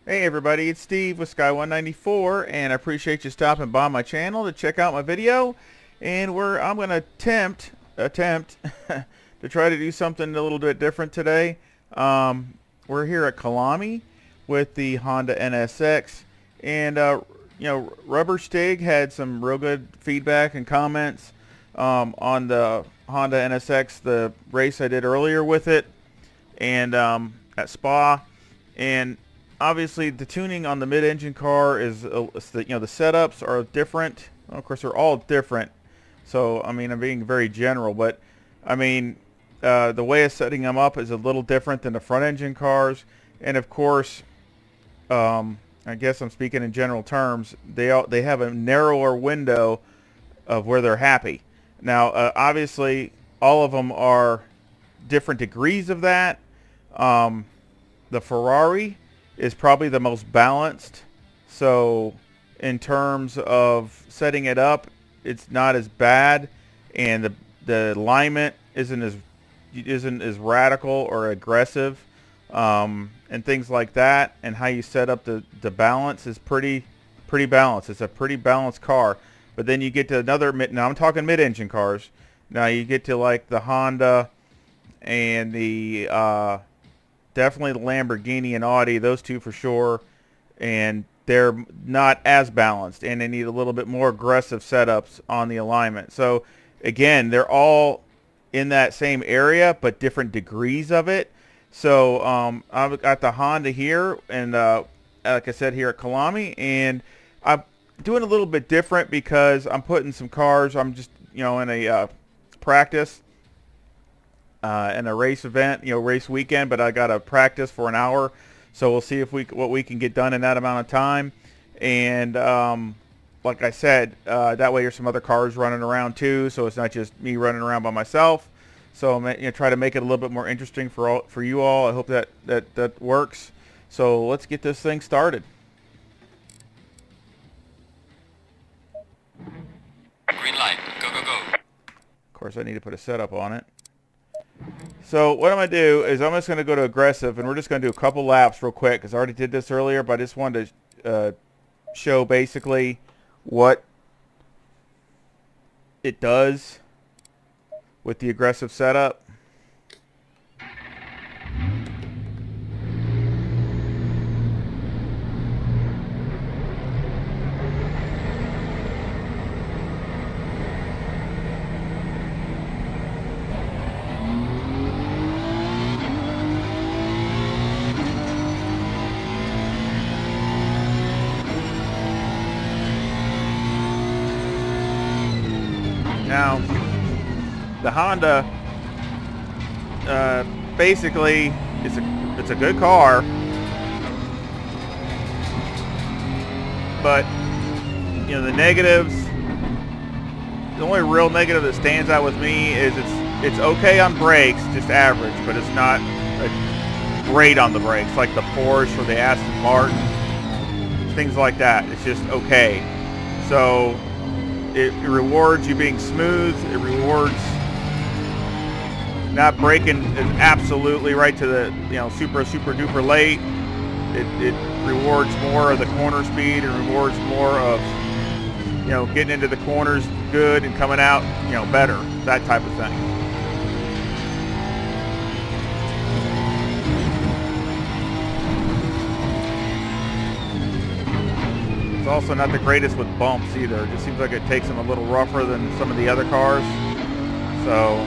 Hey everybody, it's Steve with Sky194, and I appreciate you stopping by my channel to check out my video. And I'm going to attempt to try to do something a little bit different today. We're here at Kyalami with the Honda NSX, and Rubber Stig had some real good feedback and comments on the Honda NSX, the race I did earlier with it, and at Spa. And obviously, the tuning on the mid-engine car is, the setups are different. Well, of course, they're all different. So, I mean, I'm being very general, but I mean, the way of setting them up is a little different than the front-engine cars. And of course, I guess I'm speaking in general terms. They have a narrower window of where they're happy. Now, obviously, all of them are different degrees of that. The Ferrari is probably the most balanced, so in terms of setting it up, it's not as bad, and the alignment isn't as radical or aggressive, and things like that, and how you set up the balance is pretty balanced. It's a pretty balanced car. But then you get to now I'm talking mid-engine cars. Now you get to like the Honda and the definitely the Lamborghini and Audi, those two for sure, and they're not as balanced, and they need a little bit more aggressive setups on the alignment. So again, they're all in that same area, but different degrees of it. So I've got the Honda here, and like I said, here at Kyalami, and I'm doing a little bit different because I'm putting some cars. I'm just in a practice. In a race event, race weekend, but I got to practice for an hour, so we'll see what we can get done in that amount of time. And like I said, that way there's some other cars running around too, so it's not just me running around by myself. So I'm try to make it a little bit more interesting for you all. I hope that works. So let's get this thing started. Green light, go, go, go. Of course, I need to put a setup on it. So what I'm going to do is I'm just going to go to aggressive, and we're just going to do a couple laps real quick, because I already did this earlier, but I just wanted to show basically what it does with the aggressive setup. Now, the Honda, basically, it's a good car, but the negatives. The only real negative that stands out with me is it's okay on brakes, just average, but it's not great on the brakes like the Porsche or the Aston Martin, things like that. It's just okay. So it rewards you being smooth. It rewards not braking absolutely right to the super duper late. It rewards more of the corner speed. It rewards more of getting into the corners good and coming out better, that type of thing. It's also not the greatest with bumps either. It just seems like it takes them a little rougher than some of the other cars. So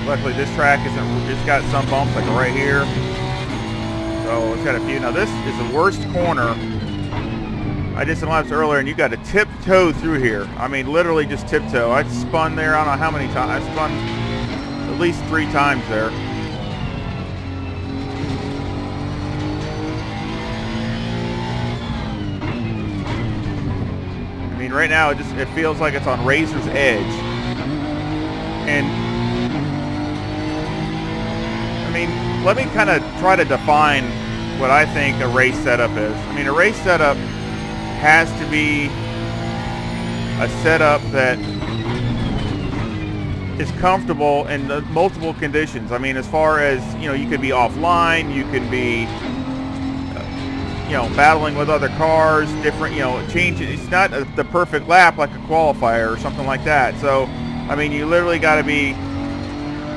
luckily this track it's got some bumps like right here. So it's got a few. Now this is the worst corner. I did some laps earlier, and you got to tiptoe through here. I mean, literally just tiptoe. I spun there, I don't know how many times. I spun at least 3 times there. I mean, right now it feels like it's on razor's edge. And I mean, let me kind of try to define what I think a race setup is. I mean, a race setup has to be a setup that is comfortable in the multiple conditions. I mean, as far as, you know, you could be offline, you can be, you know, battling with other cars, different, you know, change. It's not the perfect lap like a qualifier or something like that. So, I mean, you literally got to be,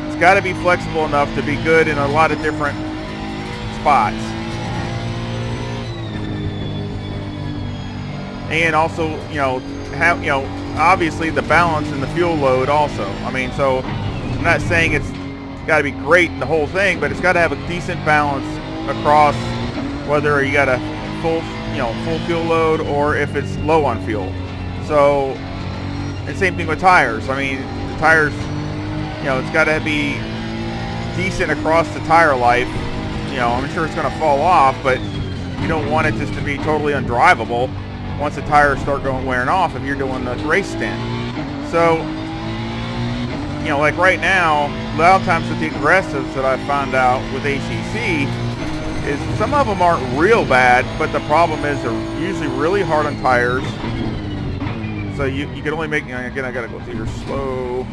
it's got to be flexible enough to be good in a lot of different spots. And also, you know, have, you know, obviously the balance and the fuel load also. I mean, so I'm not saying it's got to be great in the whole thing, but it's got to have a decent balance across, whether you got a full, you know, full fuel load or if it's low on fuel. So, and same thing with tires. I mean, the tires, you know, it's got to be decent across the tire life. You know, I'm sure it's going to fall off, but you don't want it just to be totally undrivable once the tires start wearing off if you're doing the race stint. So, you know, like right now, a lot of times with the aggressives that I found out with ACC is some of them aren't real bad, but the problem is they're usually really hard on tires. So you can only make, again, I gotta go through here slow.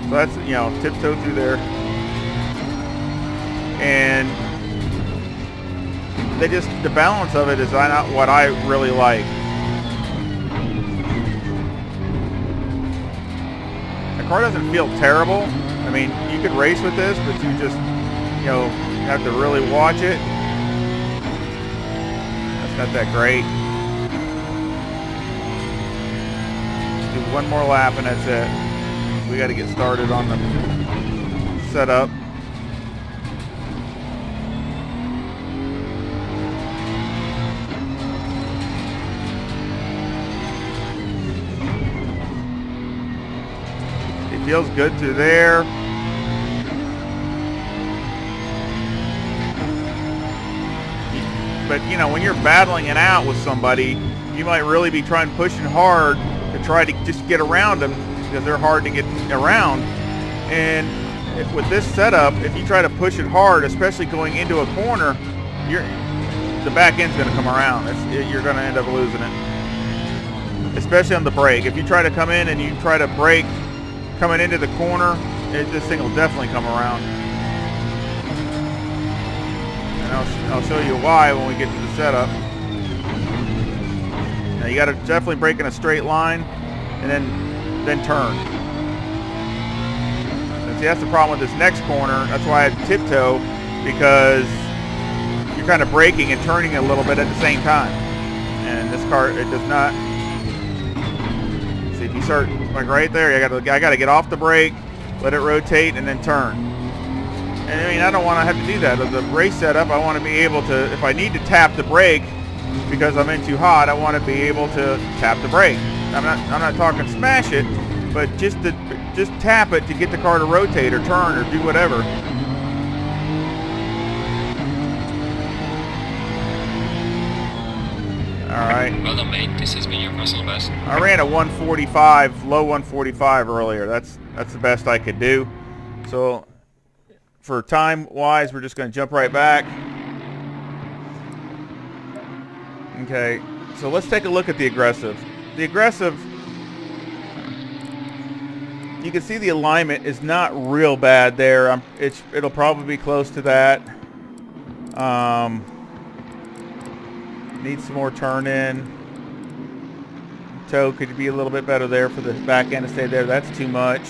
So that's, you know, tiptoe through there. And they just, the balance of it is not what I really like. The car doesn't feel terrible. I mean, you could race with this, but you just, you know, have to really watch it. That's not that great. Let's do one more lap and that's it. We got to get started on the setup. It feels good through there. But, you know, when you're battling it out with somebody, you might really be pushing hard to try to just get around them because they're hard to get around. And with this setup, if you try to push it hard, especially going into a corner, the back end's going to come around. You're going to end up losing it, especially on the brake. If you try to come in and you try to brake coming into the corner, this thing will definitely come around. I'll show you why when we get to the setup. Now you got to definitely brake in a straight line and then turn. And see, that's the problem with this next corner. That's why I had tiptoe, because you're kind of braking and turning a little bit at the same time. And this car, it does not. See, if you start like right there, I got to get off the brake, let it rotate, and then turn. And I mean, I don't want to have to do that. With the race setup, I want to be able to, if I need to tap the brake because I'm in too hot, I want to be able to tap the brake. I'm not talking smash it, but just tap it to get the car to rotate or turn or do whatever. All right. Well done, mate. This has been your personal best. I ran a 145, low 145 earlier. That's the best I could do. So for time-wise, we're just going to jump right back. Okay, so let's take a look at the aggressive. The aggressive, you can see the alignment is not real bad there. It'll probably be close to that. Needs some more turn in. Toe could be a little bit better there for the back end to stay there. That's too much.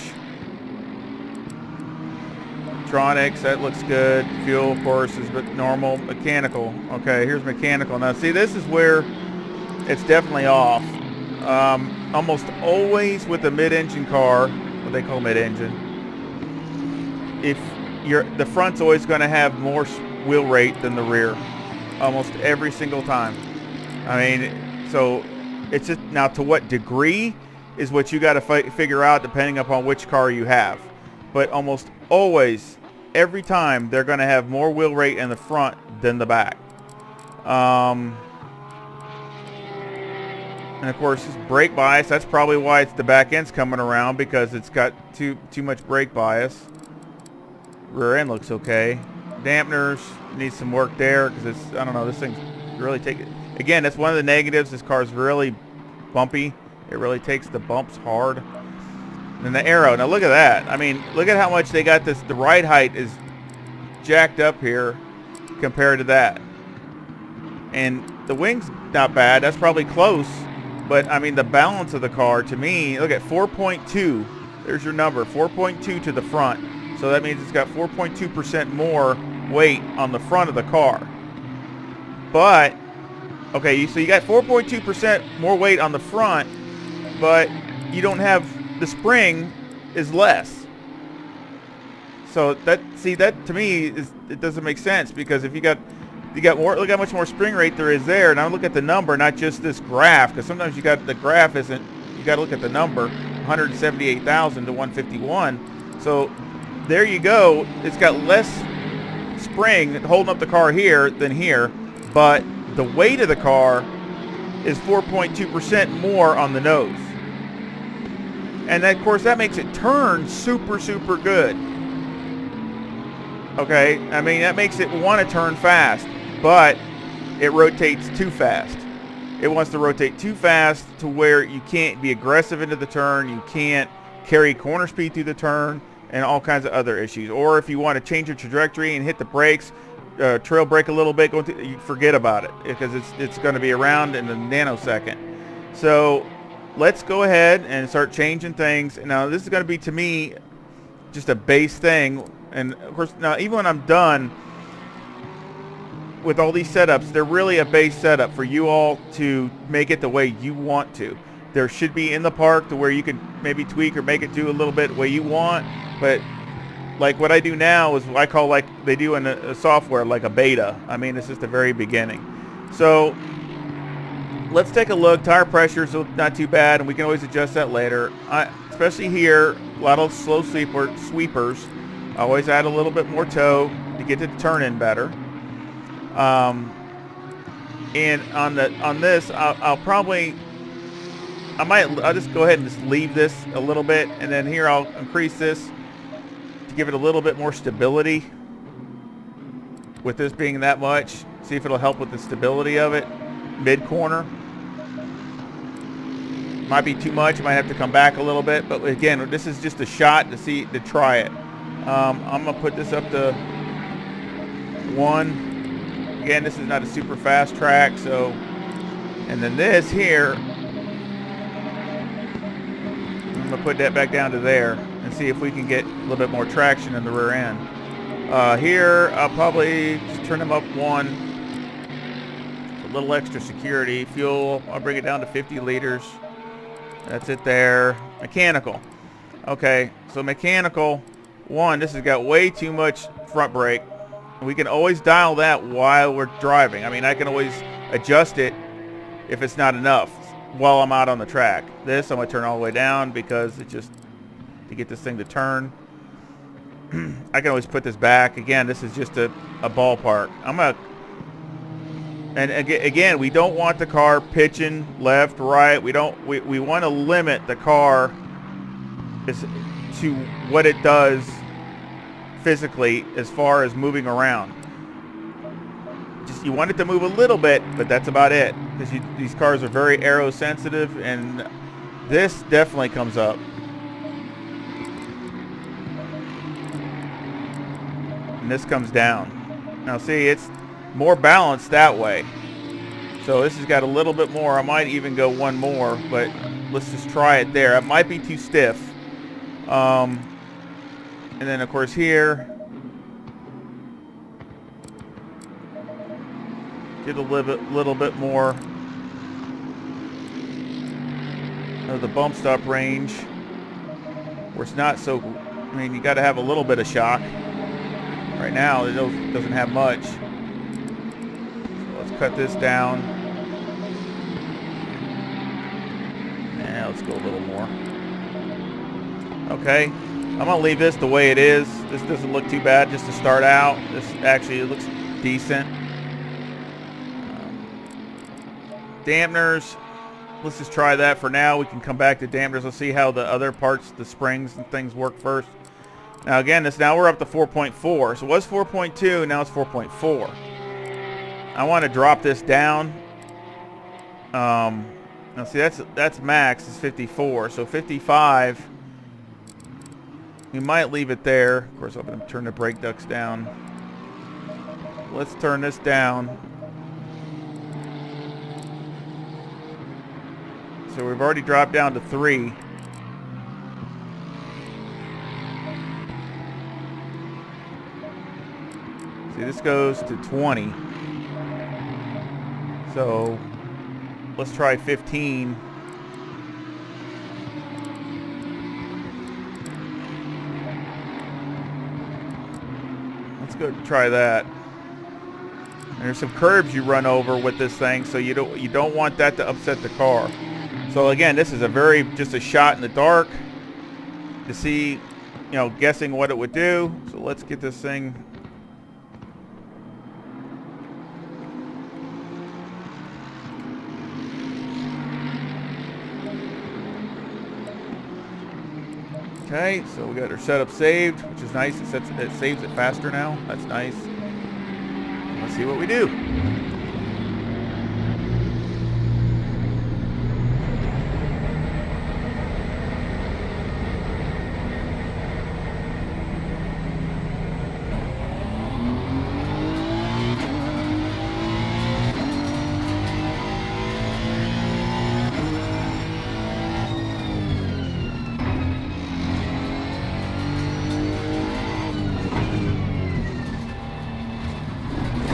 Electronics, that looks good. Fuel, of course, is normal. Mechanical. Okay, here's mechanical. Now, see, this is where it's definitely off. Almost always with a mid-engine car, what they call mid-engine, if the front's always going to have more wheel rate than the rear. Almost every single time. I mean, so it's just, now to what degree is what you got to figure out depending upon which car you have. But almost always, every time, they're going to have more wheel rate in the front than the back. And of course, brake bias, that's probably why the back end's coming around, because it's got too much brake bias. Rear end looks okay. Dampeners, needs some work there, because it's, I don't know, this thing's really again, that's one of the negatives. This car's really bumpy. It really takes the bumps hard. And the arrow. Now look at that. I mean, look at how much they got this. The ride height is jacked up here compared to that. And the wing's not bad. That's probably close. But, I mean, the balance of the car, to me, look at 4.2. There's your number, 4.2 to the front. So that means it's got 4.2% more weight on the front of the car. But, okay, so you got 4.2% more weight on the front, but you don't have, the spring is less. So that, see, that to me it doesn't make sense, because if you got more, look how much more spring rate there is there. Now look at the number, not just this graph, because sometimes you got the graph isn't, you got to look at the number, 178,000 to 151. So there you go. It's got less spring holding up the car here than here, but the weight of the car is 4.2% more on the nose. And then, of course, that makes it turn super, super good. Okay, I mean, that makes it want to turn fast, but it rotates too fast. It wants to rotate too fast to where you can't be aggressive into the turn, you can't carry corner speed through the turn, and all kinds of other issues. Or if you want to change your trajectory and hit the brakes, trail brake a little bit, you forget about it, because it's going to be around in a nanosecond. So let's go ahead and start changing things. Now this is going to be, to me, just a base thing. And of course, now even when I'm done with all these setups, they're really a base setup for you all to make it the way you want to. There should be in the park to where you can maybe tweak or make it do a little bit the way you want. But like what I do now is what I call, like they do in a software, like a beta. I mean, it's just the very beginning. So let's take a look. Tire pressure is not too bad, and we can always adjust that later. Especially here, a lot of slow sweepers. I always add a little bit more toe to get it to turn in better. And on this, I'll just go ahead and just leave this a little bit, and then here I'll increase this to give it a little bit more stability. With this being that much, see if it'll help with the stability of it mid corner. Might be too much. Might have to come back a little bit, but again, this is just a shot to try it. I'm gonna put this up to 1. Again, this is not a super fast track, so, and then this here, I'm gonna put that back down to there and see if we can get a little bit more traction in the rear end. Here, I'll probably just turn them up 1. A little extra security. Fuel, I'll bring it down to 50 liters. That's it there. Mechanical. Okay, so mechanical 1, this has got way too much front brake. We can always dial that while we're driving. I mean, I can always adjust it if it's not enough while I'm out on the track. This, I'm going to turn all the way down because it just, to get this thing to turn. I can always put this back. Again, this is just a ballpark. I'm going to, and again, we don't want the car pitching left, right. We want to limit the car to what it does physically as far as moving around. Just, you want it to move a little bit, but that's about it, because these cars are very aero sensitive, and this definitely comes up. And this comes down. Now see, it's more balanced that way. So this has got a little bit more. I might even go 1 more, but let's just try it there. It might be too stiff. And then of course here, get a little bit more of the bump stop range, where it's not so, I mean, you got to have a little bit of shock. Right now it doesn't have much. So let's cut this down. And let's go a little more. Okay. I'm going to leave this the way it is. This doesn't look too bad just to start out. This actually, it looks decent. Dampeners. Let's just try that for now. We can come back to dampeners. Let's see how the other parts, the springs and things work first. Now again, now we're up to 4.4. So it was 4.2, now it's 4.4. I want to drop this down. Now see, that's max is 54. So 55. We might leave it there. Of course, I'm going to turn the brake ducts down. Let's turn this down. So we've already dropped down to 3. See, this goes to 20. So let's try 15. Let's go try that. And there's some curbs you run over with this thing, so you don't want that to upset the car. So again, this is just a shot in the dark to see, guessing what it would do. So let's get this thing. Okay, so we got our setup saved, which is nice. It saves it faster now. That's nice. Let's see what we do.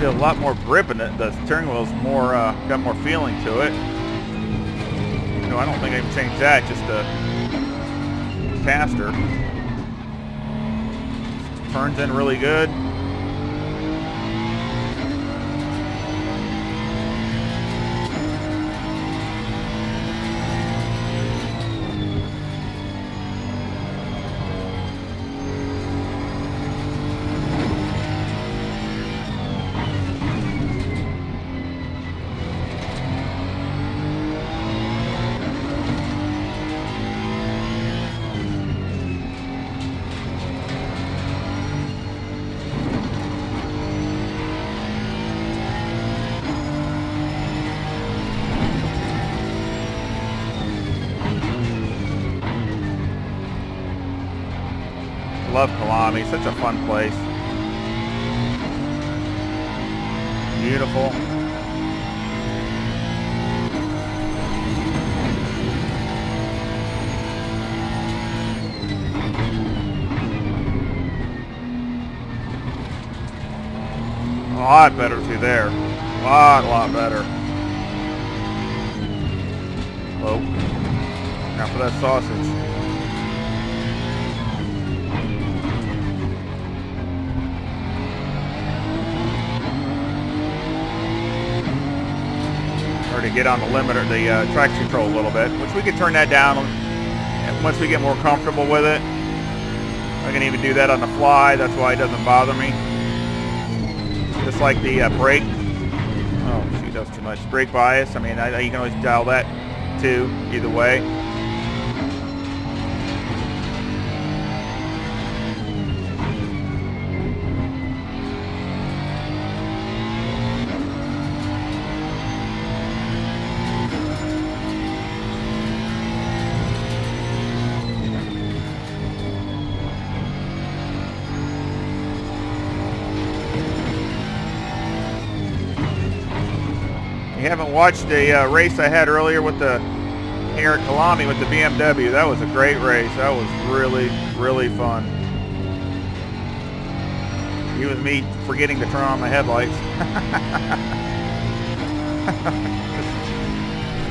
A lot more grip in it. The steering wheel's more got more feeling to it. I don't think I can change that. Just a caster. Turns in really good. Love Kyalami, such a fun place. Beautiful. A lot better through there. A lot better. Oh, now for that sausage. To get on the limiter, the traction control a little bit, which we can turn that down once we get more comfortable with it. I can even do that on the fly. That's why it doesn't bother me. Just like the brake. Oh, shoot, that's too much. Brake bias. I mean, you can always dial that too, either way. You haven't watched a race I had earlier with here at Kyalami with the BMW. That was a great race. That was really fun. Even me forgetting to turn on my headlights.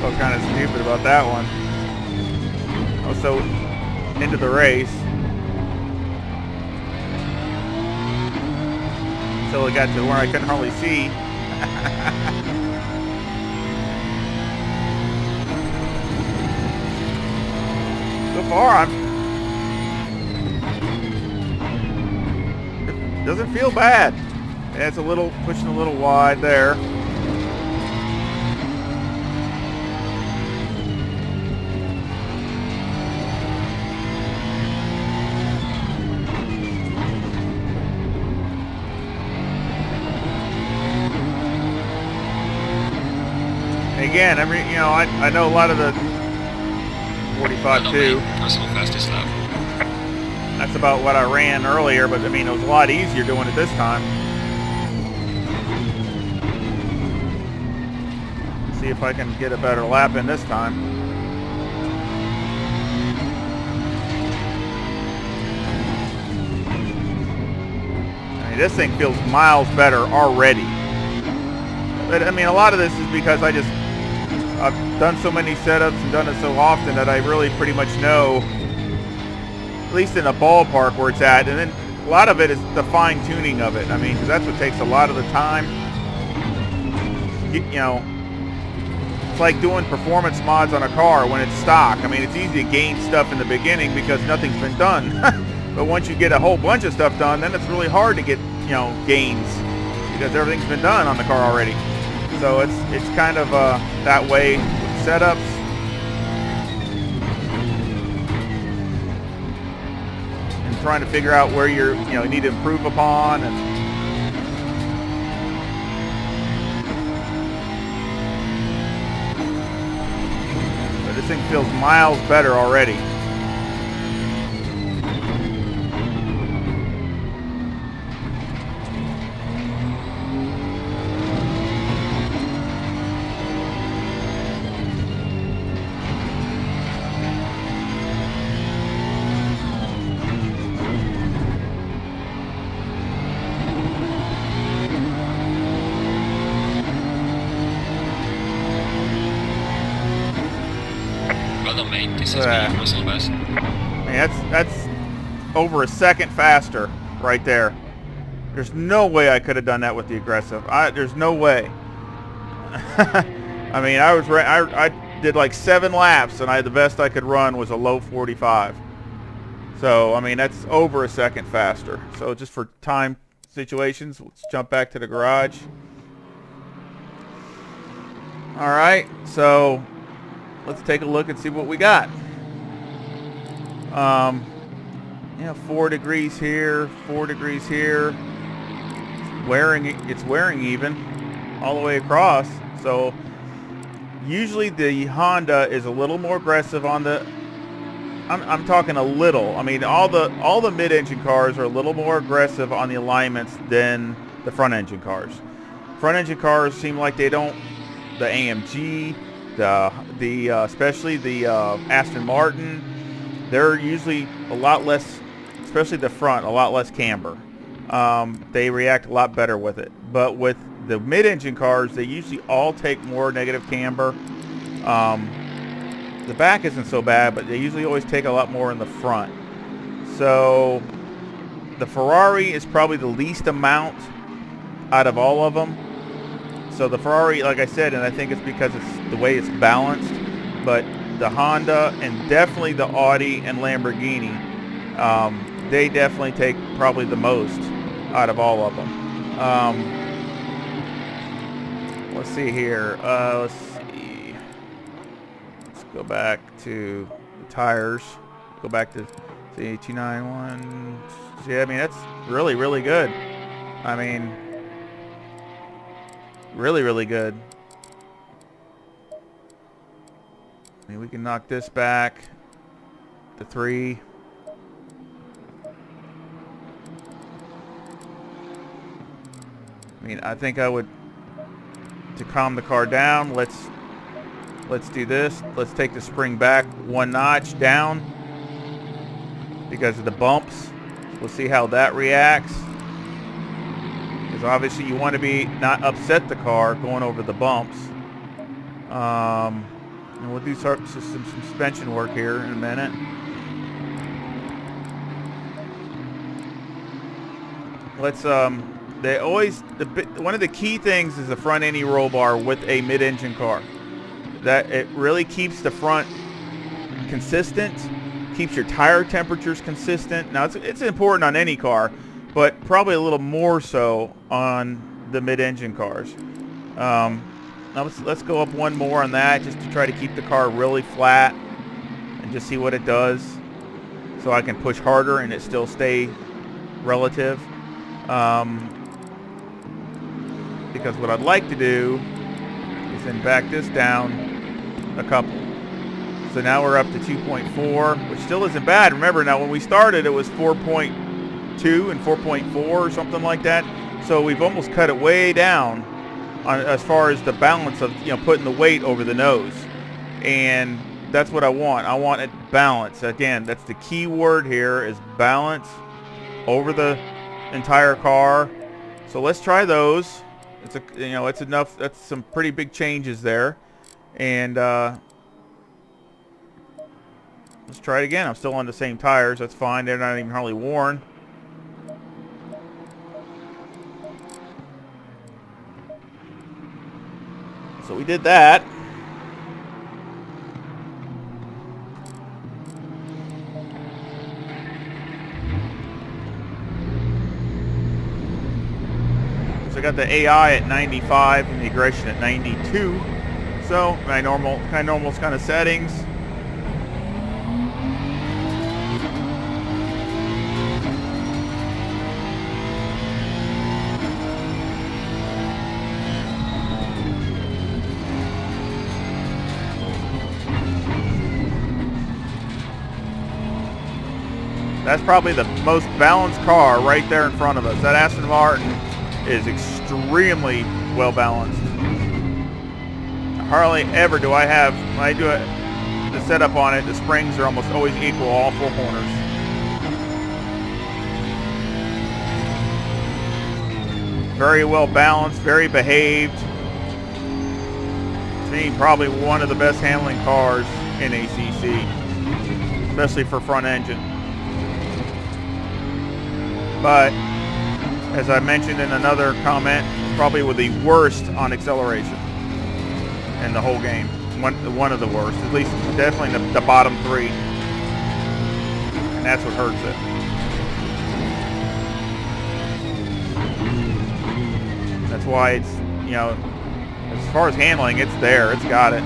Felt kind of stupid about that one. I was so into the race until it got to where I couldn't hardly see. So far, it doesn't feel bad. Yeah, it's pushing a little wide there. Again, I know a lot of the 45 too. Personal fastest lap. That's about what I ran earlier, but I mean, it was a lot easier doing it this time. See if I can get a better lap in this time. I mean, this thing feels miles better already. But I mean, a lot of this is because I've done so many setups and done it so often that I really pretty much know, at least in a ballpark, where it's at. And then a lot of it is the fine tuning of it. I mean, because that's what takes a lot of the time. You know, it's like doing performance mods on a car when it's stock. I mean, it's easy to gain stuff in the beginning because nothing's been done. But once you get a whole bunch of stuff done, then it's really hard to get, you know, gains because everything's been done on the car already. So it's kind of that way with setups. And trying to figure out where you need to improve upon. And this thing feels miles better already. This has been your personal best. Man, that's over a second faster right there. There's no way I could have done that with the aggressive. There's no way. I mean, I did like 7 laps, and the best I could run was a low 45. So I mean, that's over a second faster. So just for time situations, let's jump back to the garage. All right, so let's take a look and see what we got. 4 degrees here, 4 degrees here. It's wearing even all the way across. So usually the Honda is a little more aggressive on the. I'm talking a little. I mean, all the mid-engine cars are a little more aggressive on the alignments than the front-engine cars. Front-engine cars seem like they don't. The AMG, especially the Aston Martin, they're usually a lot less, especially the front, a lot less camber. They react a lot better with it. But with the mid-engine cars, they usually all take more negative camber. The back isn't so bad, but they usually always take a lot more in the front. So the Ferrari is probably the least amount out of all of them. So the Ferrari, like I said, and I think it's because it's the way it's balanced, but the Honda and definitely the Audi and Lamborghini, they definitely take probably the most out of all of them. Let's see here. Let's see. Let's go back to the tires. Go back to the 291. Yeah, I mean, that's really, really good. I mean, really, really good. I mean, we can knock this back to 3. I mean, I think I would, to calm the car down, let's do this. Let's take the spring back 1 notch down because of the bumps. We'll see how that reacts. Because obviously you want to not upset the car going over the bumps. And we'll do some suspension work here in a minute. Let's one of the key things is the front any roll bar with a mid-engine car. That it really keeps the front consistent, keeps your tire temperatures consistent. Now it's important on any car, but probably a little more so on the mid-engine cars. Now let's go up one more on that just to try to keep the car really flat and just see what it does, so I can push harder and it still stay relative. Because what I'd like to do is then back this down a couple. So now we're up to 2.4, which still isn't bad. Remember, now when we started, it was 4.2 and 4.4 or something like that. So we've almost cut it way down on, as far as the balance of, you know, putting the weight over the nose. And that's what I want. I want it balanced. Again, that's the key word here, is balance over the entire car. So let's try those. It's a, you know, it's enough. That's some pretty big changes there. And let's try it again. I'm still on the same tires. That's fine. They're not even hardly worn. So we did that. So I got the AI at 95 and the aggression at 92. So my normal kind of settings. That's probably the most balanced car right there in front of us. That Aston Martin is extremely well balanced. Hardly ever do I have, when I do the setup on it, the springs are almost always equal all four corners. Very well balanced, very behaved. To me, probably one of the best handling cars in ACC, especially for front engine. But as I mentioned in another comment, probably with the worst on acceleration in the whole game. One of the worst, at least definitely the bottom three. And that's what hurts it. That's why it's, you know, as far as handling, it's there. It's got it.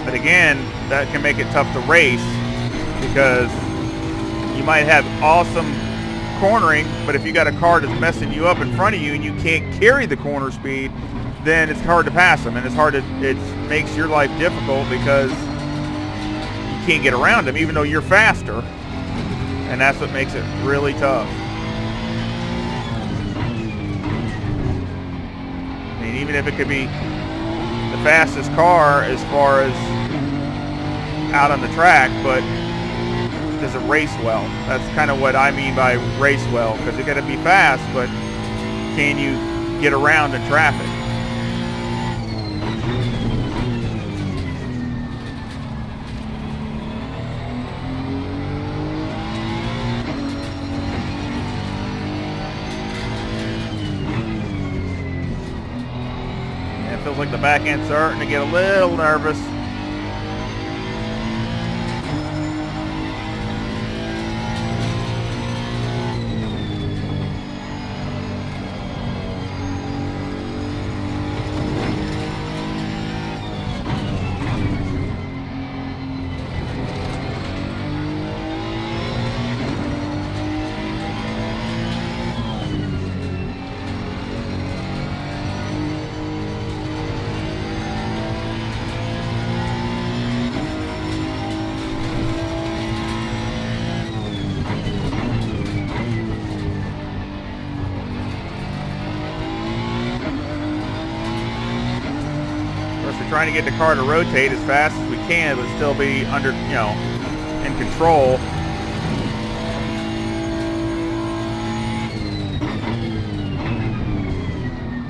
But again, that can make it tough to race, because you might have awesome cornering, but if you got a car that's messing you up in front of you and you can't carry the corner speed, then it's hard to pass them, and it's hard to, it makes your life difficult because you can't get around them even though you're faster, and that's what makes it really tough. I mean, even if it could be the fastest car as far as out on the track, but does it race well? That's kind of what I mean by race well, because you got to be fast, but can you get around in traffic? And it feels like the back end's starting to get a little nervous. Trying to get the car to rotate as fast as we can, but still be under, you know, in control.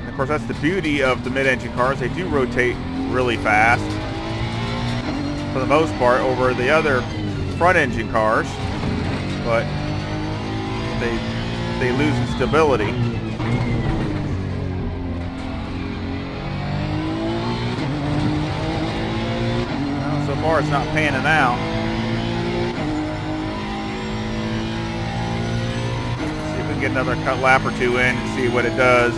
And of course, that's the beauty of the mid-engine cars. They do rotate really fast, for the most part, over the other front-engine cars, but they lose in stability. So far, it's not panning out. See if we can get another lap or two in and see what it does.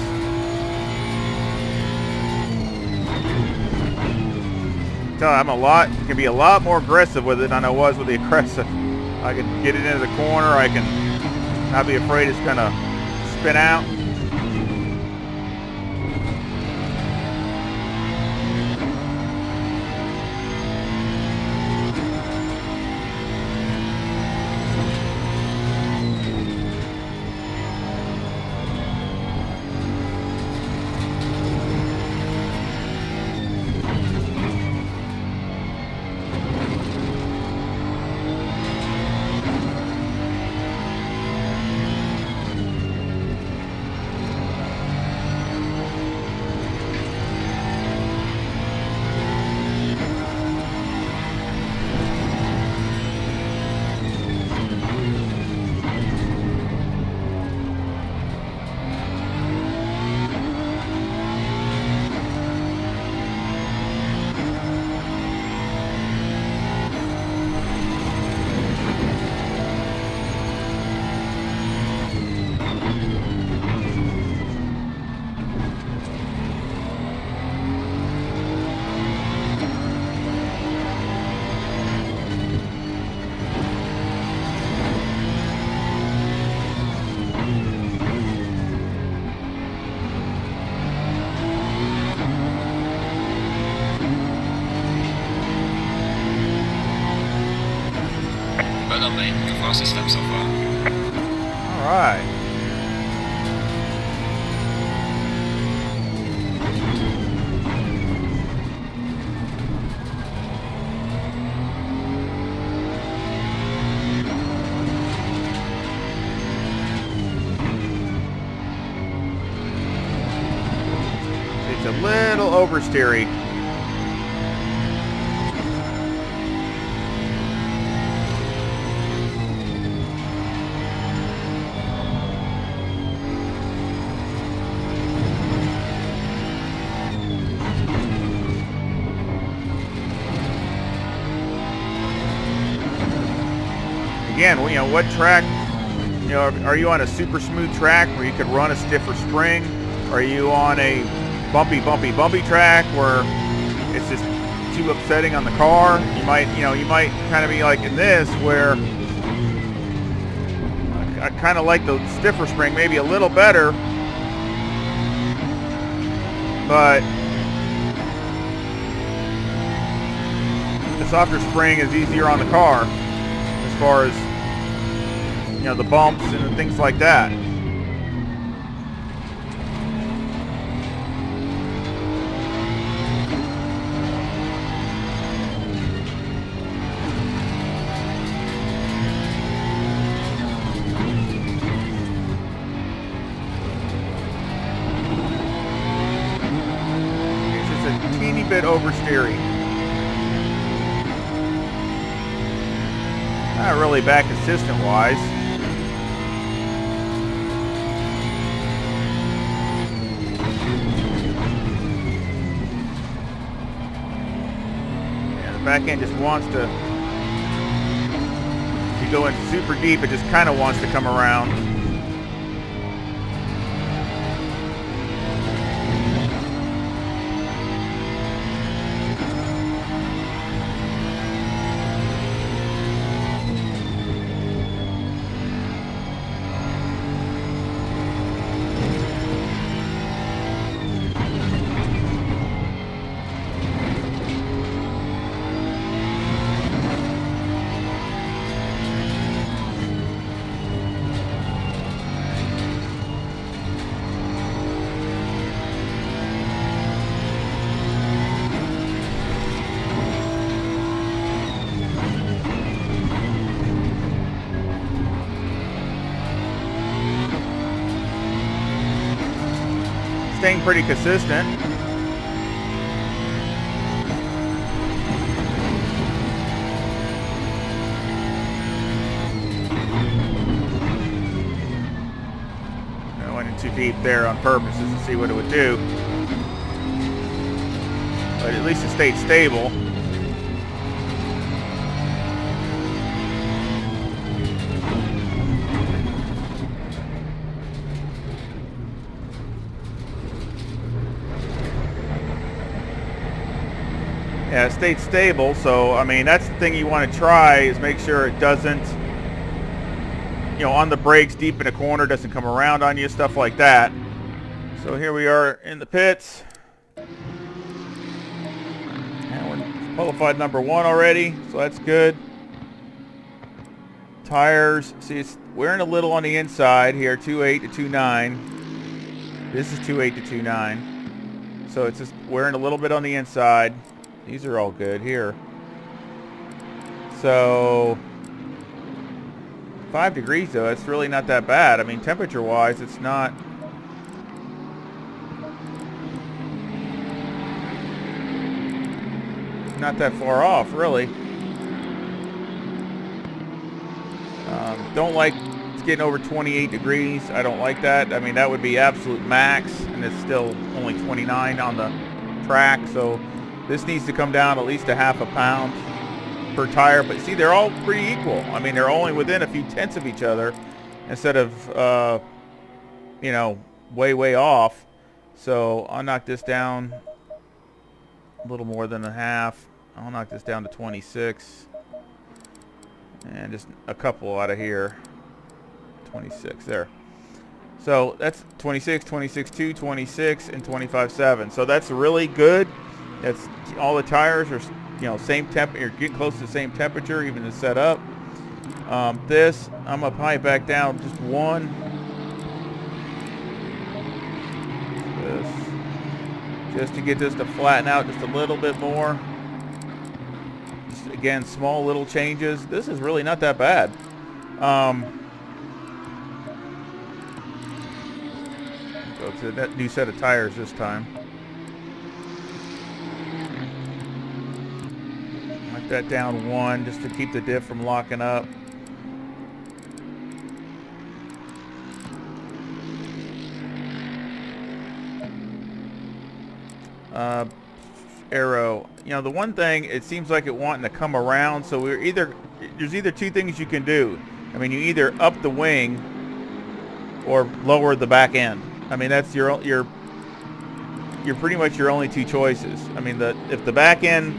I'm can be a lot more aggressive with it than I was with the aggressive. I can get it into the corner. I can not be afraid it's gonna spin out. Well made, your fastest lap so far. Alright. It's a little oversteery. Again, you know, what track, you know, are you on a super smooth track where you could run a stiffer spring? Are you on a bumpy track where it's just too upsetting on the car? You might kind of be like in this where I kind of like the stiffer spring maybe a little better, but the softer spring is easier on the car as far as, you know, the bumps and things like that. It's just a teeny bit oversteering. Not really back assistant wise. Back end just wants to, if you go in super deep, it just kind of wants to come around. Staying pretty consistent. I went in too deep there on purpose just to see what it would do. But at least it stayed stable. Yeah, it stayed stable, so I mean that's the thing you want to try is make sure it doesn't, you know, on the brakes deep in a corner, doesn't come around on you, stuff like that. So here we are in the pits. And we're qualified number 1 already, so that's good. Tires, see it's wearing a little on the inside here, 2.8 to 2.9. This is 2.8 to 2.9. So it's just wearing a little bit on the inside. These are all good here. So 5 degrees though, it's really not that bad. I mean, temperature wise, it's not that far off, really. Don't like it's getting over 28 degrees. I don't like that. I mean, that would be absolute max, and it's still only 29 on the track, so this needs to come down at least a half a pound per tire. But see, they're all pretty equal. I mean, they're only within a few tenths of each other instead of, you know, way off. So I'll knock this down a little more than a half. I'll knock this down to 26. And just a couple out of here. 26 there. So that's 26, 26.2, 26, and 25.7. So that's really good. That's all the tires are, you know, same temp. You're getting close to the same temperature, even to set up. This, I'm going to probably back down just one. This, just to get this to flatten out just a little bit more. Just, again, small little changes. This is really not that bad. Go to that new set of tires this time. Knock that down one just to keep the diff from locking up. Arrow. You know, the one thing, it seems like it wanting to come around, so there's either two things you can do. I mean, you either up the wing or lower the back end. I mean, that's your pretty much your only two choices. I mean, if the back end,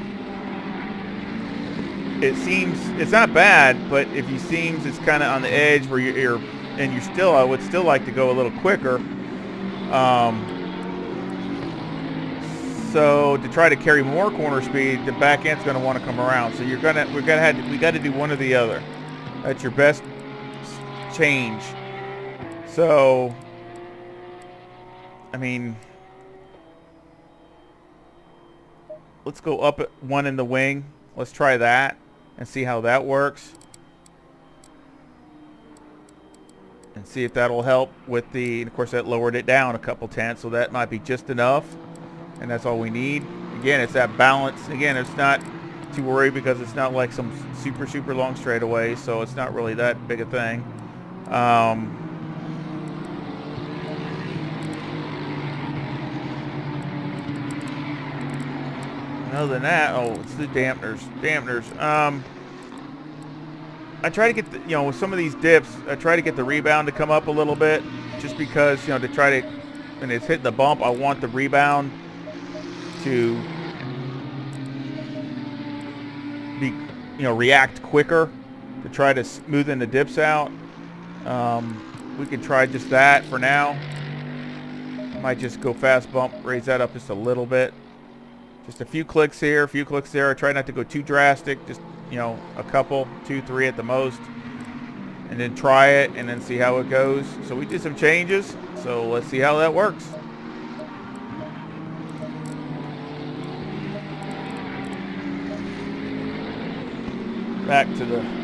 it seems it's not bad, but if it seems it's kind of on the edge where I would still like to go a little quicker. So to try to carry more corner speed, the back end's going to want to come around. So we got to do one or the other. That's your best change. So, I mean, let's go up at one in the wing. Let's try that and see how that works. And see if that'll help with and of course that lowered it down a couple tenths, so that might be just enough. And that's all we need. Again, it's that balance. Again, it's not too worried because it's not like some super long straightaway, so it's not really that big a thing. Other than that, it's the dampeners. I try to get with some of these dips, I try to get the rebound to come up a little bit, just because to try to, when it's hitting the bump, I want the rebound to be react quicker, to try to smoothen the dips out. We can try just that for now. Might just go fast bump, raise that up just a little bit, just a few clicks here, a few clicks there. I try not to go too drastic, just a couple, 2, 3 at the most, and then try it and then see how it goes. So we did some changes, so let's see how that works. Back to the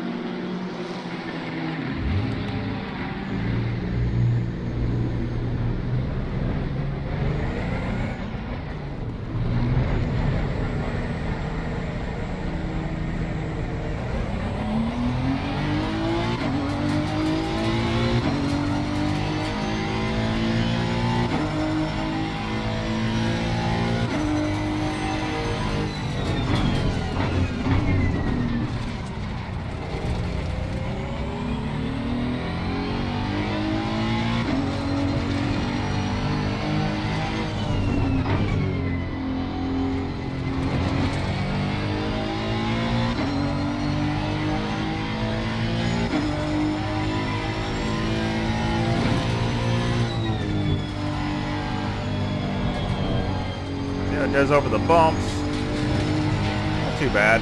it does over the bumps. Not too bad.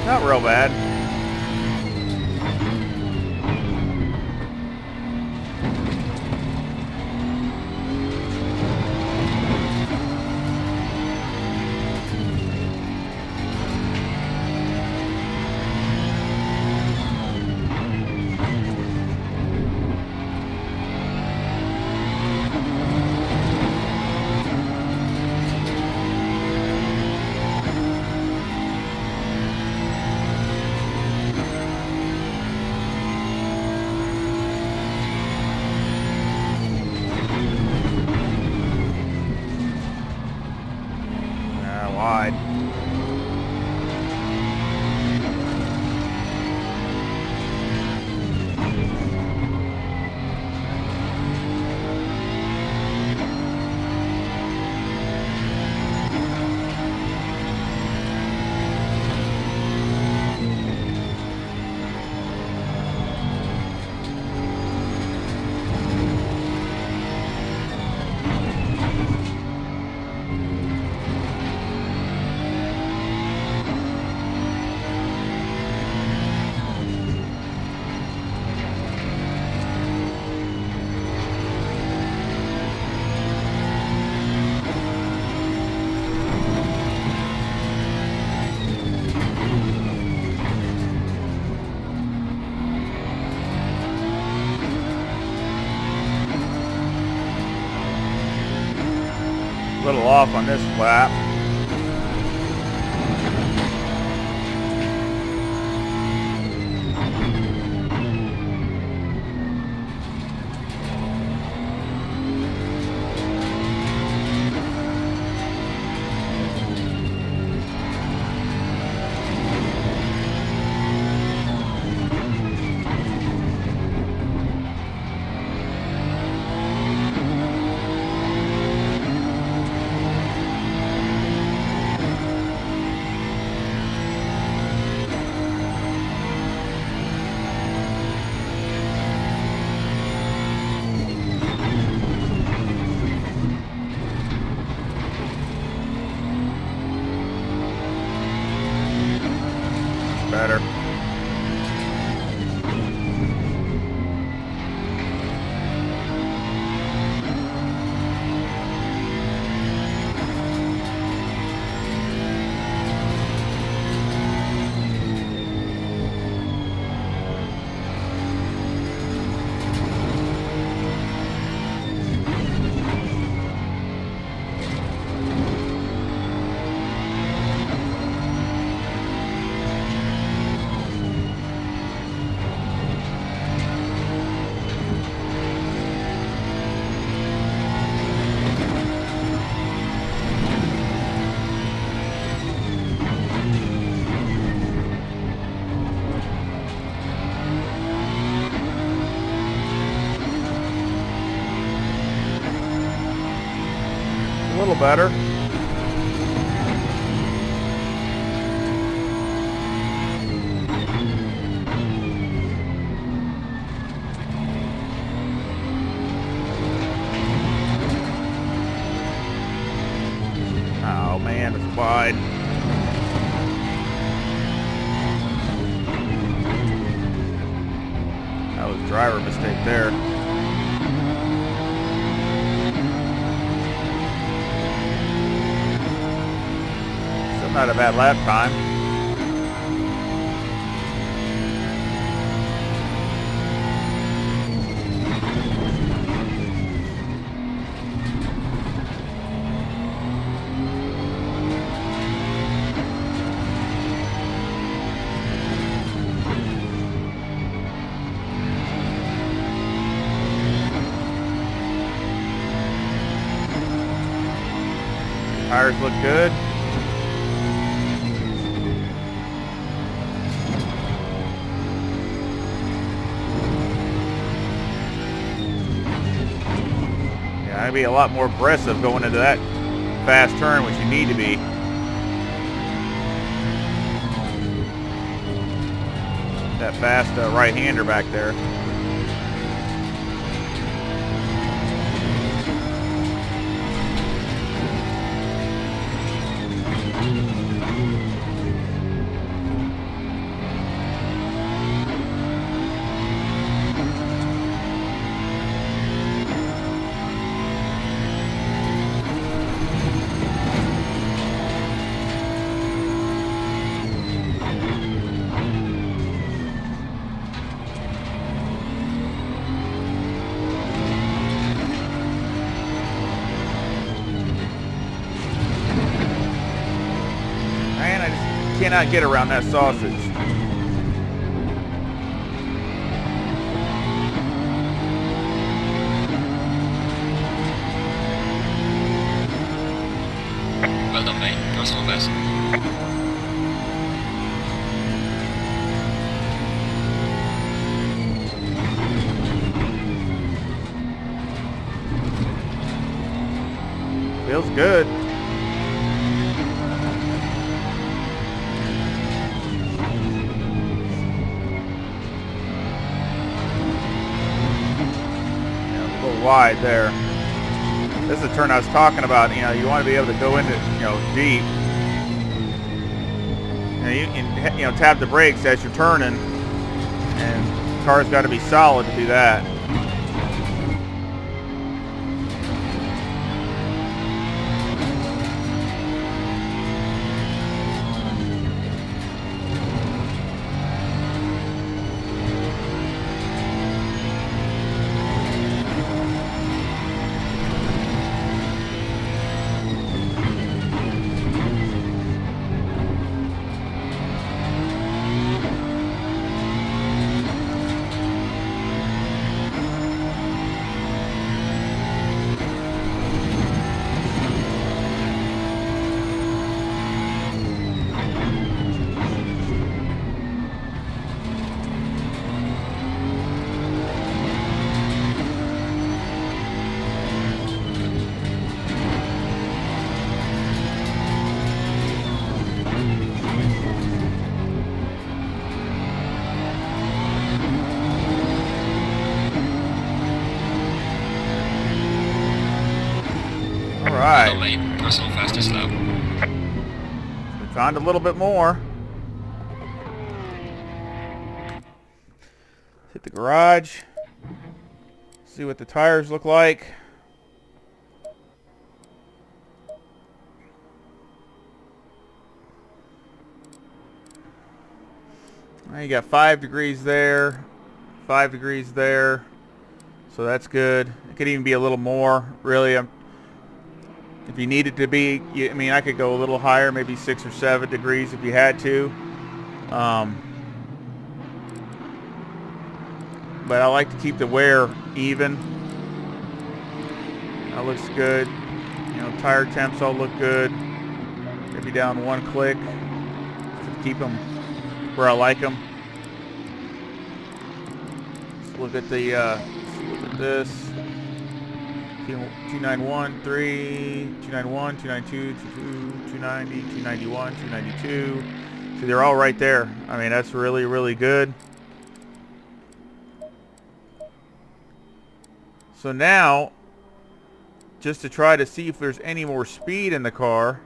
Not real bad. little off on this lap. Better. A little better. Oh man, it's wide. That was a driver mistake there. Not a bad lap time. Tires look good. I'd be a lot more aggressive going into that fast turn, which you need to be. That fast right-hander back there. Cannot get around that sausage. Well done, mate. Goes on best. Feels good. Wide there. This is the turn I was talking about. You know, you want to be able to go into, you know, deep. And you can, you know, tap the brakes as you're turning, and the car's got to be solid to do that. Alright. Hello, mate. Personal fastest lap. We found a little bit more. Hit the garage. See what the tires look like. You got 5 degrees there, 5 degrees there, so that's good. It could even be a little more, really. If you need it to be, I mean, I could go a little higher, maybe 6 or 7 degrees if you had to. But I like to keep the wear even. That looks good. You know, tire temps all look good. Maybe down 1 click to keep them where I like them. Let's look at the look at this. 291, 3, 291, 292, 290, 291, 292. See, they're all right there. I mean, that's really, really good. So now, just to try to see if there's any more speed in the car.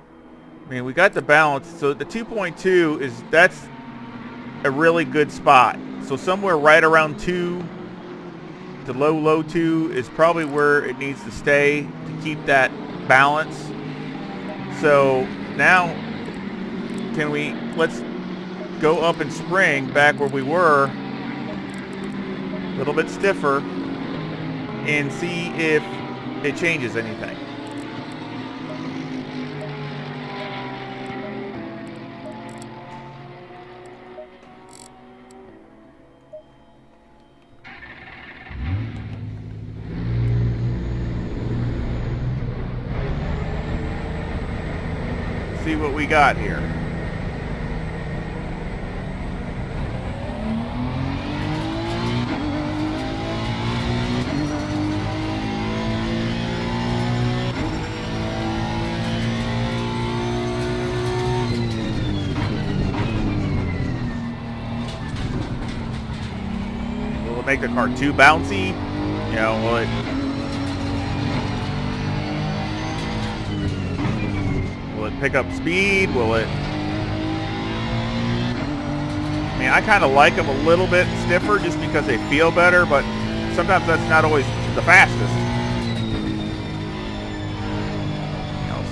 I mean, we got the balance. So the 2.2 that's a really good spot. So somewhere right around 2 to low 2 is probably where it needs to stay to keep that balance. So now let's go up and spring back where we were, a little bit stiffer, and see if it changes anything. See what we got here. Will it make the car too bouncy? You know, will it pick up speed? Will it? I mean, I kind of like them a little bit stiffer just because they feel better, but sometimes that's not always the fastest. You know,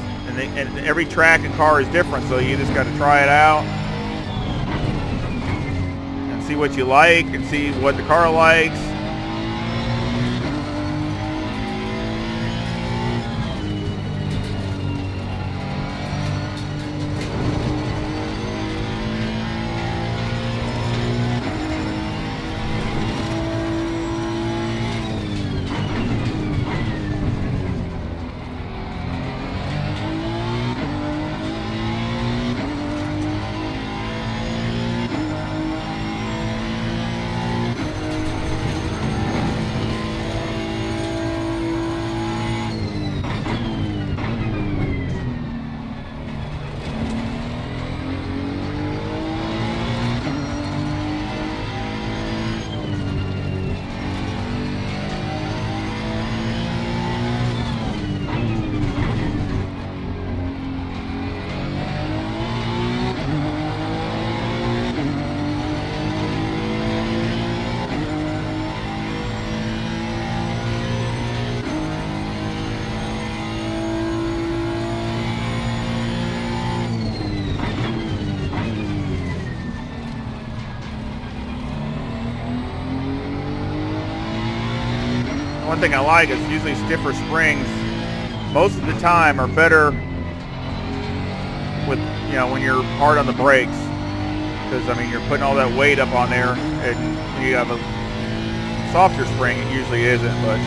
and every track and car is different, so you just got to try it out and see what you like and see what the car likes. One thing I like is usually stiffer springs most of the time are better with, you know, when you're hard on the brakes, because I mean you're putting all that weight up on there, and when you have a softer spring it usually isn't. But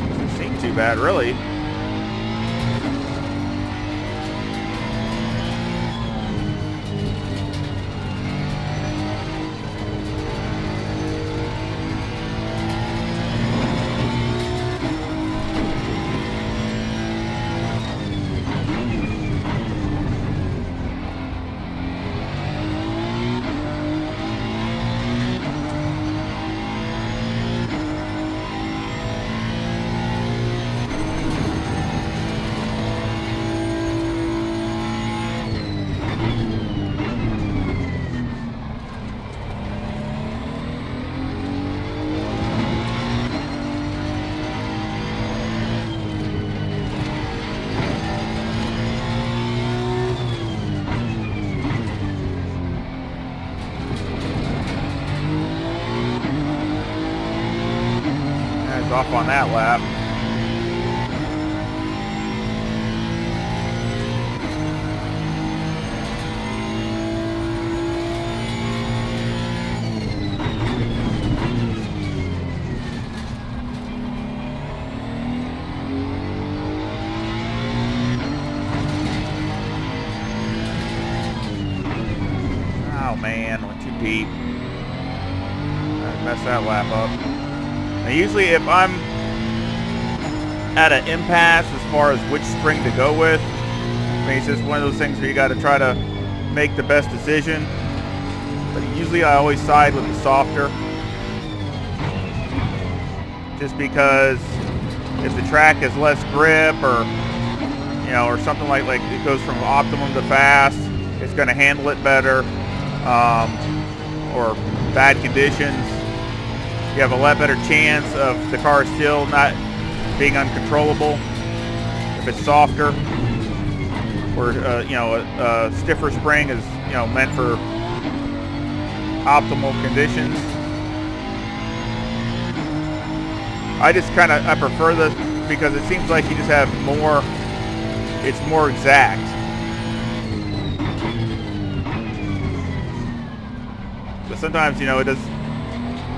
it doesn't seem too bad, really. off on that lap. Oh man, went too deep. I messed that lap up. Now usually if I'm at an impasse as far as which spring to go with, I mean, it's just one of those things where you got to try to make the best decision. But usually I always side with the softer. Just because if the track has less grip or, you know, or something like it goes from optimum to fast, it's going to handle it better. Or bad conditions, you have a lot better chance of the car still not being uncontrollable if it's softer. Or you know, a stiffer spring is, you know, meant for optimal conditions. I just I prefer this because it seems like you just have more. It's more exact. But sometimes, you know, it does.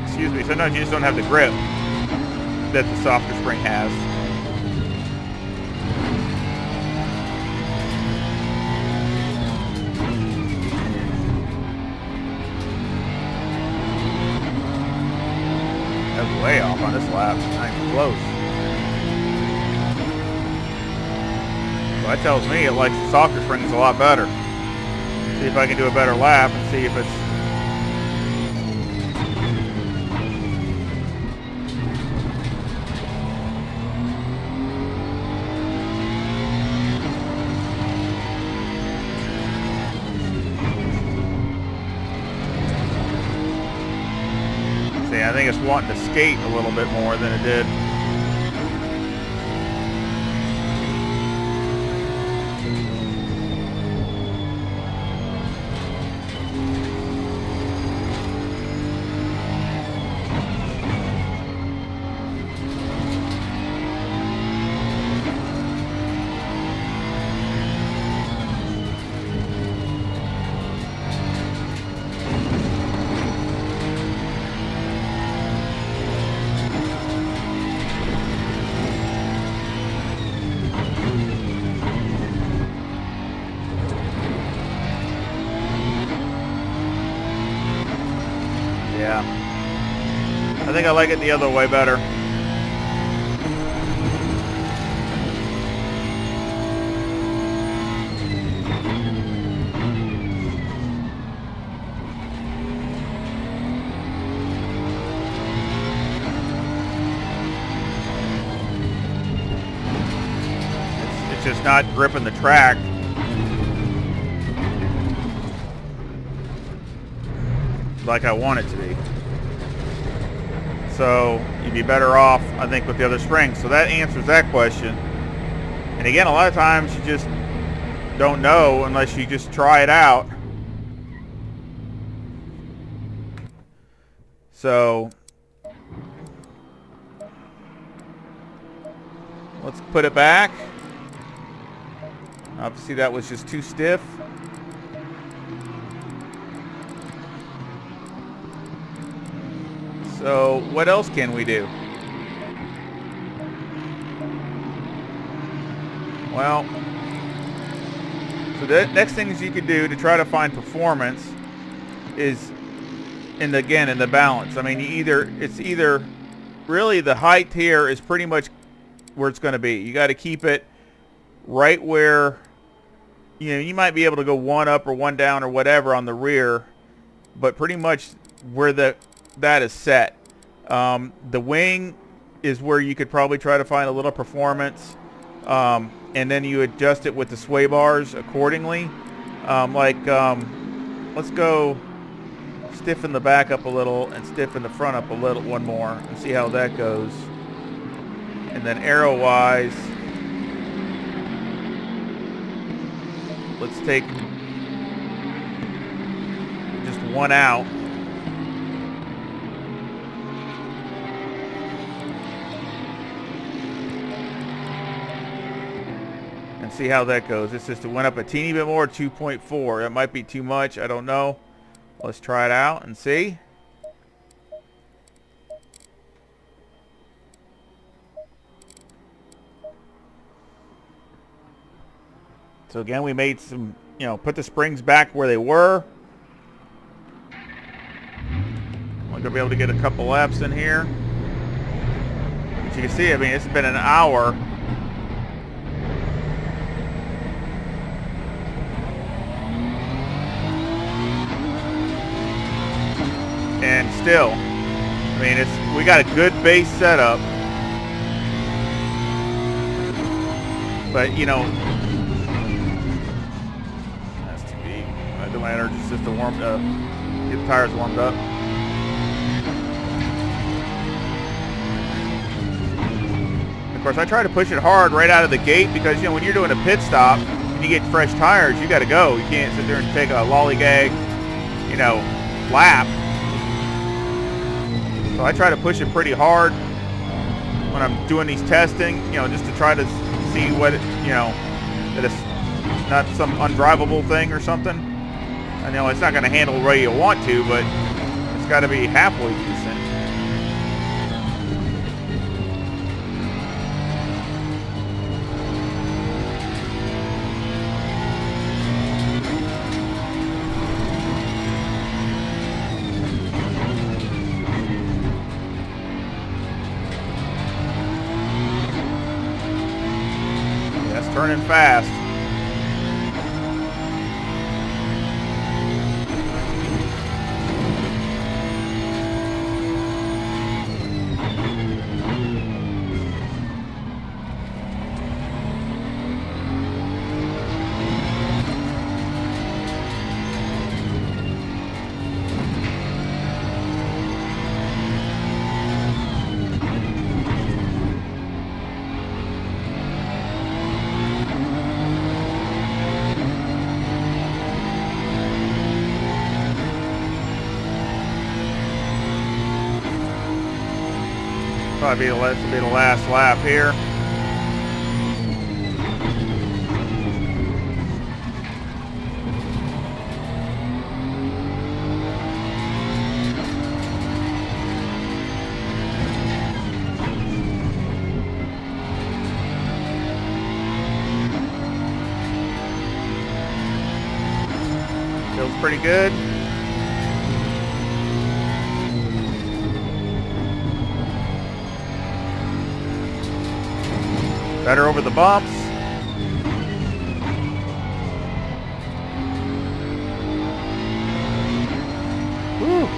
Excuse me. Sometimes you just don't have the grip that the softer spring has. That's way off on this lap. Not even close. So that tells me it likes the softer springs a lot better. See if I can do a better lap and see if it's. I think it's wanting to skate a little bit more than it did. Yeah. I think I like it the other way better. It's just not gripping the track. Like I want it to be. So you'd be better off, I think, with the other springs. So that answers that question. And again, a lot of times you just don't know unless you just try it out. So let's put it back. Obviously that was just too stiff. So what else can we do? Well, so the next things you can do to try to find performance is in the balance. I mean, it's either really the height here is pretty much where it's going to be. You got to keep it right where, you know, you might be able to go one up or one down or whatever on the rear, but pretty much where that is set. The wing is where you could probably try to find a little performance, and then you adjust it with the sway bars accordingly. Let's go stiffen the back up a little and stiffen the front up a little, one more, and see how that goes. And then arrow wise, let's take just one out. and see how that goes. This just went up a teeny bit more, 2.4. That might be too much. I don't know. Let's try it out and see. So again, we made some, put the springs back where they were. I'm going to be able to get a couple laps in here. But you can see, I mean, it's been an hour. And still, I mean, we got a good base setup. But, that's too deep. I do my energy system warmed up. Get the tires warmed up. Of course, I try to push it hard right out of the gate because, when you're doing a pit stop and you get fresh tires, you got to go. You can't sit there and take a lollygag, lap. So I try to push it pretty hard when I'm doing these testing, just to try to see what, that it's not some undrivable thing or something. I know it's not going to handle the way you want to, but it's got to be halfway decent. Turning fast. Probably be the last lap here. Feels pretty good. Better over the bumps. Woo.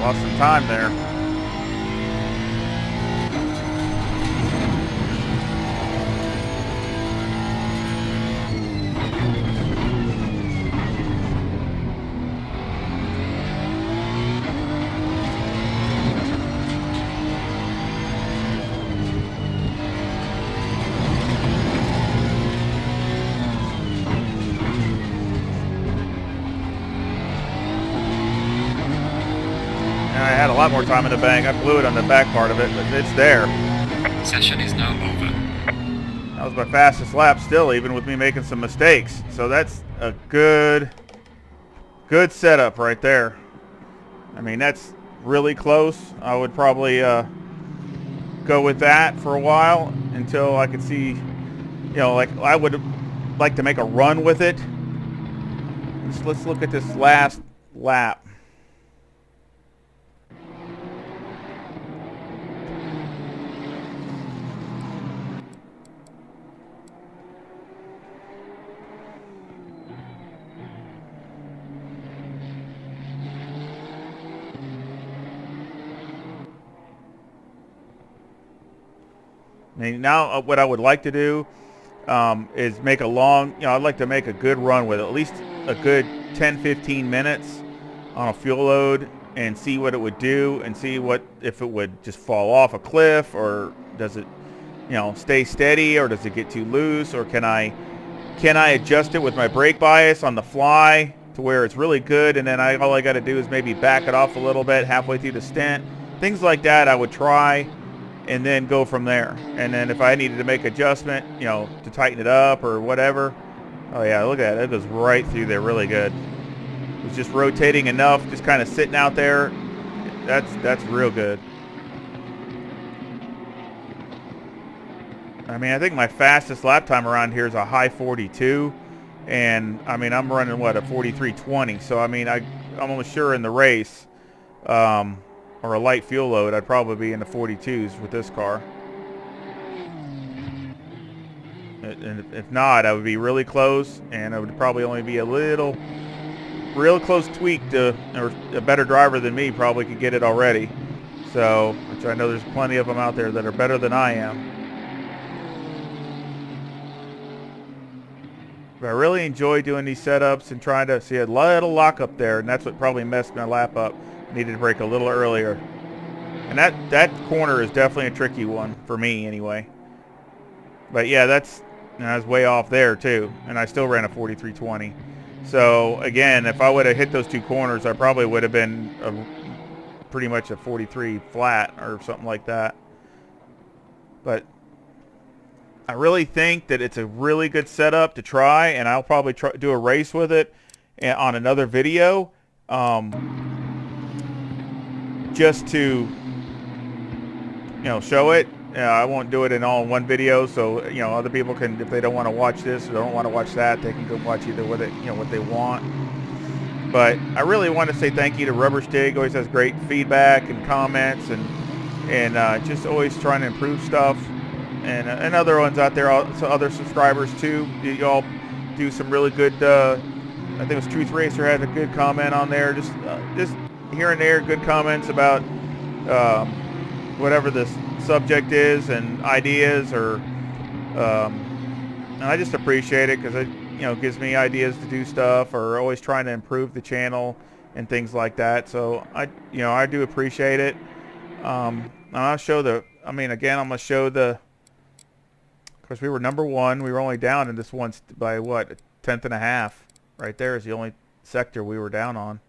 Lost some time there. I had a lot more time in the bank. I blew it on the back part of it, but it's there. Session is now over. That was my fastest lap still, even with me making some mistakes. So that's a good setup right there. I mean, that's really close. I would probably go with that for a while until I could see, like I would like to make a run with it. Let's look at this last lap. Now what I would like to do is make a long, I'd like to make a good run with it, at least a good 10-15 minutes on a fuel load and see what it would do, and see what if it would just fall off a cliff, or does it, you know, stay steady, or does it get too loose, or can I adjust it with my brake bias on the fly to where it's really good, and then all I got to do is maybe back it off a little bit halfway through the stint. Things like that I would try, and then go from there. And then if I needed to make adjustment, you know, to tighten it up or whatever. Oh yeah, look at that. It goes right through there really good. It was just rotating enough, just kind of sitting out there. That's real good. I mean, I think my fastest lap time around here is a high 42. And I mean, I'm running what, a 43.20. So I mean, I'm almost sure in the race, or a light fuel load, I'd probably be in the 42s with this car. And if not, I would be really close, and it would probably only be a real close tweak to, or a better driver than me probably could get it already. So, which I know there's plenty of them out there that are better than I am. But I really enjoy doing these setups and trying to see a little lock up there, and that's what probably messed my lap up. Needed to brake a little earlier. And that corner is definitely a tricky one for me anyway. But yeah, I was way off there too, and I still ran a 43.20. So again, if I would have hit those two corners, I probably would have been pretty much a 43 flat or something like that. But I really think that it's a really good setup to try, and I'll probably do a race with it on another video, just to, you know, show it. I won't do it in all in one video, so, you know, other people can, if they don't want to watch this or don't want to watch that, they can go watch either with it, you know, what they want. But I really want to say thank you to Rubber Stig. Always has great feedback and comments, and just always trying to improve stuff. And other ones out there, also other subscribers too. You all do some really good. I think it was Truth Racer had a good comment on there. Just here and there, good comments about whatever the subject is and ideas, or and I just appreciate it because it, you know, gives me ideas to do stuff, or always trying to improve the channel and things like that. So I do appreciate it. And I'll show again, I'm gonna show the. Of course, we were number one. We were only down in this one by what, a tenth and a half. Right there is the only sector we were down on,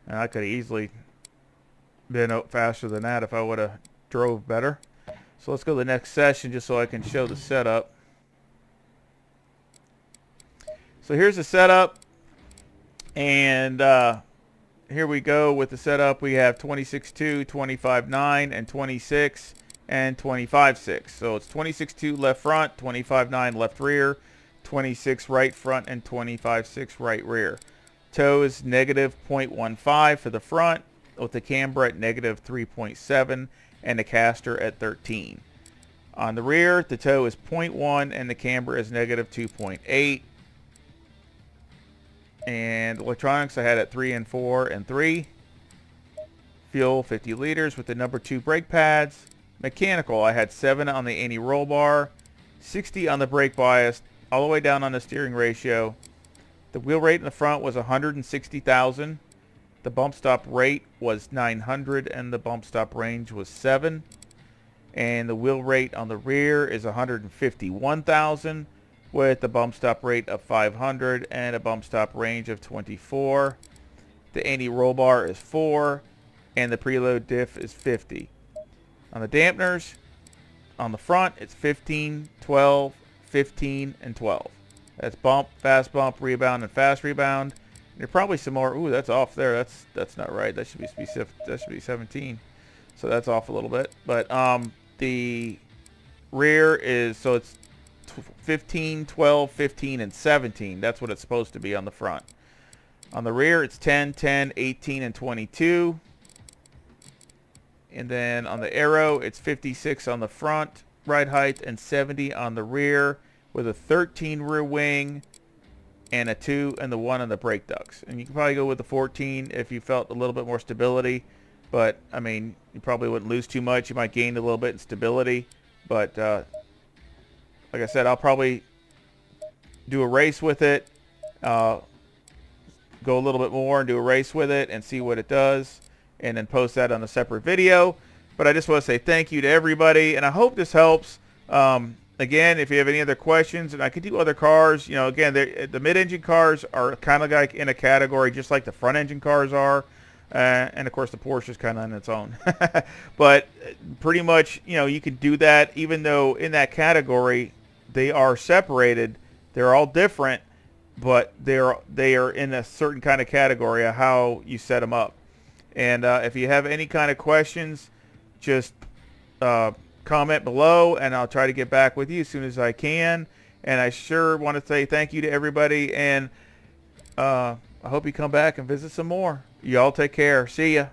and I could have easily been out faster than that if I would have drove better. So let's go to the next session just so I can show the setup. So here's the setup, and here we go with the setup. We have 26.2, 25.9, and 26. And 25.6. So it's 26.2 left front, 25.9 left rear, 26 right front, and 25.6 right rear. Toe is negative 0.15 for the front, with the camber at negative 3.7 and the caster at 13. On the rear, the toe is 0.1 and the camber is negative 2.8. And electronics I had at 3 and 4 and 3. Fuel 50 liters with the number 2 brake pads. Mechanical, I had 7 on the anti-roll bar, 60 on the brake bias, all the way down on the steering ratio. The wheel rate in the front was 160,000. The bump stop rate was 900, and the bump stop range was 7. And the wheel rate on the rear is 151,000, with the bump stop rate of 500 and a bump stop range of 24. The anti-roll bar is 4, and the preload diff is 50. On the dampeners, on the front, it's 15, 12, 15, and 12. That's bump, fast bump, rebound, and fast rebound. And there's probably some more. Ooh, that's off there. That's not right. That should be 17. So that's off a little bit. But the rear is, so it's 15, 12, 15, and 17. That's what it's supposed to be on the front. On the rear, it's 10, 10, 18, and 22. And then on the aero, it's 56 on the front, ride height, and 70 on the rear, with a 13 rear wing and a 2 and the 1 on the brake ducts. And you can probably go with the 14 if you felt a little bit more stability. But, I mean, you probably wouldn't lose too much. You might gain a little bit in stability. But, like I said, I'll probably do a race with it, go a little bit more and do a race with it and see what it does. and then post that on a separate video. But I just want to say thank you to everybody, and I hope this helps. Again, if you have any other questions, and I could do other cars, you know, again, the mid-engine cars are kind of like in a category just like the front-engine cars are. And of course the Porsche is kind of on its own. But pretty much, you know, you can do that even though in that category they are separated. They're all different, but they are in a certain kind of category of how you set them up. And if you have any kind of questions, just comment below and I'll try to get back with you as soon as I can. And I sure want to say thank you to everybody, and I hope you come back and visit some more. Y'all take care. See ya.